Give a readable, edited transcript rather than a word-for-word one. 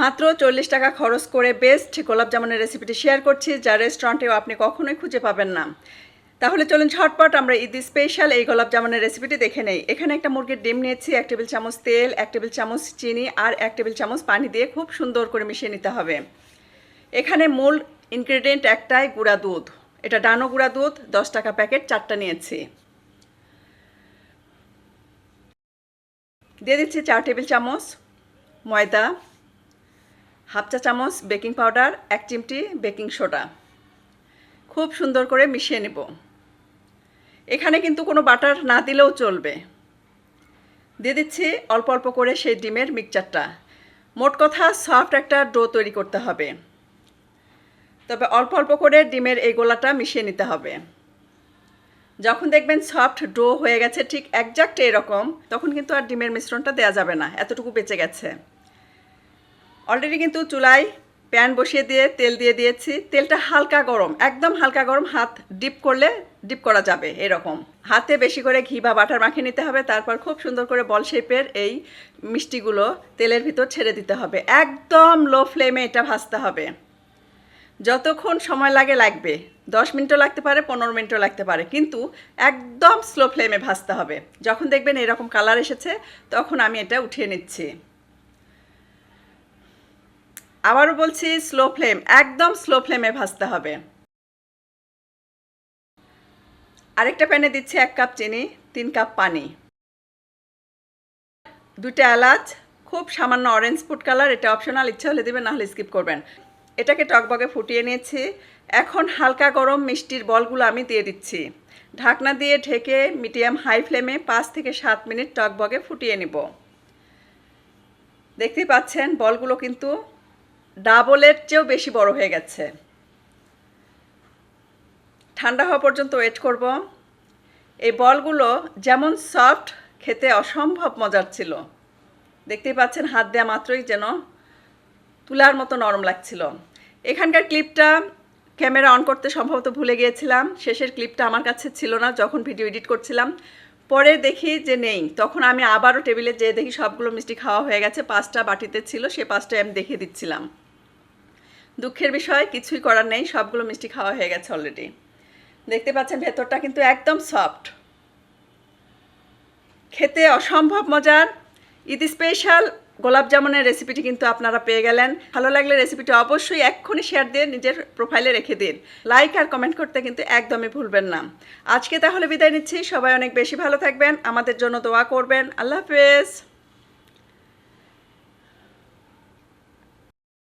মাত্র 40 টাকা খরচ করে বেস্ট গোলাপ জামুনের রেসিপিটি শেয়ার করছি, যা রেস্টুরেন্টেও আপনি কখনোই খুঁজে পাবেন না। তাহলে চলুন ঝটপট আমরা ঈদ স্পেশাল এই গোলাপ জামুনের রেসিপিটি দেখে নেই। এখানে একটা মুরগির ডিম নিয়েছি, 1 টেবিল চামচ তেল, 1 টেবিল চামচ চিনি আর 1 টেবিল চামচ পানি দিয়ে খুব সুন্দর করে মিশিয়ে নিতে হবে। এখানে মূল ইনগ্রেডিয়েন্ট একটাই, গুঁড়া দুধ। এটা ডানো গুঁড়া দুধ, 10 টাকা প্যাকেট 4টা নিয়েছি। দিয়ে দিচ্ছি 4 টেবিল চামচ ময়দা, হাফ চা চামচ বেকিং পাউডার, 1 চিমটি বেকিং সোডা। খুব সুন্দর করে মিশিয়ে নেব। এখানে কিন্তু কোনো বাটার না দিলেও চলবে। দিয়ে দিচ্ছি অল্প অল্প করে সেই ডিমের মিক্সচারটা। মোট কথা সফট একটা ডো তৈরি করতে হবে, তবে অল্প অল্প করে ডিমের এই গোলাটা মিশিয়ে নিতে হবে। যখন দেখবেন সফট ডো হয়ে গেছে, ঠিক একজাক্ট এরকম, তখন কিন্তু আর ডিমের মিশ্রণটা দেওয়া যাবে না, এতটুকু বেঁচে গেছে। অলরেডি কিন্তু চুলায় প্যান বসিয়ে দিয়ে তেল দিয়ে দিয়েছি। তেলটা হালকা গরম, একদম হালকা গরম, হাত ডিপ করলে ডিপ করা যাবে এরকম। হাতে বেশি করে ঘি বা বাটার মাখিয়ে নিতে হবে। তারপর খুব সুন্দর করে বল শেপের এই মিষ্টিগুলো তেলের ভিতর ছেড়ে দিতে হবে। একদম লো ফ্লেমে এটা ভাজতে হবে। যতক্ষণ সময় লাগবে, 10 মিনিটও লাগতে পারে, 15 মিনিটও লাগতে পারে, কিন্তু একদম স্লো ফ্লেমে ভাজতে হবে। যখন দেখবেন এরকম কালার এসেছে, তখন আমি এটা উঠিয়ে নিচ্ছি। আবারও বলছি, স্লো ফ্লেম, একদম স্লো ফ্লেমে ভাজতে হবে। আরেকটা প্যানে দিচ্ছি 1 কাপ চিনি, 3 কাপ পানি, 2টা এলাচ, খুব সামান্য অরেঞ্জ ফুড কালার, এটা অপশনাল, ইচ্ছা হলে দেবেন, না হলে স্কিপ করবেন। এটাকে টকবগে ফুটিয়ে নিয়েছি। এখন হালকা গরম মিষ্টির বলগুলো আমি দিয়ে দিচ্ছি। ঢাকনা দিয়ে ঢেকে মিডিয়াম হাই ফ্লেমে 5 থেকে 7 মিনিট টকবগে ফুটিয়ে নিব। দেখতেই পাচ্ছেন বলগুলো কিন্তু ডাবলের চেয়েও বেশি বড় হয়ে গেছে। ঠান্ডা হওয়া পর্যন্ত ওয়েট করব। এই বলগুলো যেমন সফট, খেতে অসম্ভব মজার ছিল। দেখতেই পাচ্ছেন হাত দেওয়া মাত্রই যেন তুলার মতো নরম লাগছিল। এখানকার ক্লিপটা ক্যামেরা অন করতে সম্ভবত ভুলে গিয়েছিলাম। শেষের ক্লিপটা আমার কাছে ছিল না যখন ভিডিও এডিট করছিলাম। পরে দেখি যে নেই, তখন আমি আবারও টেবিলে যেয়ে দেখি সবগুলো মিষ্টি খাওয়া হয়ে গেছে। 5টা বাটিতে ছিল, সে 5টাই আমি দেখিয়ে দিচ্ছিলাম। দুঃখের বিষয়, কিছুই করার নেই, সবগুলো মিষ্টি খাওয়া হয়ে গেছে অলরেডি। দেখতে পাচ্ছেন ভেতরটা কিন্তু একদম সফট, খেতে অসম্ভব মজার। ঈদ স্পেশাল গোলাপ জামুনের রেসিপিটি কিন্তু আপনারা পেয়ে গেলেন। ভালো লাগলে রেসিপিটি অবশ্যই এক্ষুনি শেয়ার দিয়ে নিজের প্রোফাইলে রেখে দিন। লাইক আর কমেন্ট করতে কিন্তু একদমই ভুলবেন না। আজকে তাহলে বিদায় নিচ্ছি। সবাই অনেক বেশি ভালো থাকবেন, আমাদের জন্য দোয়া করবেন। আল্লাহ হাফেজ।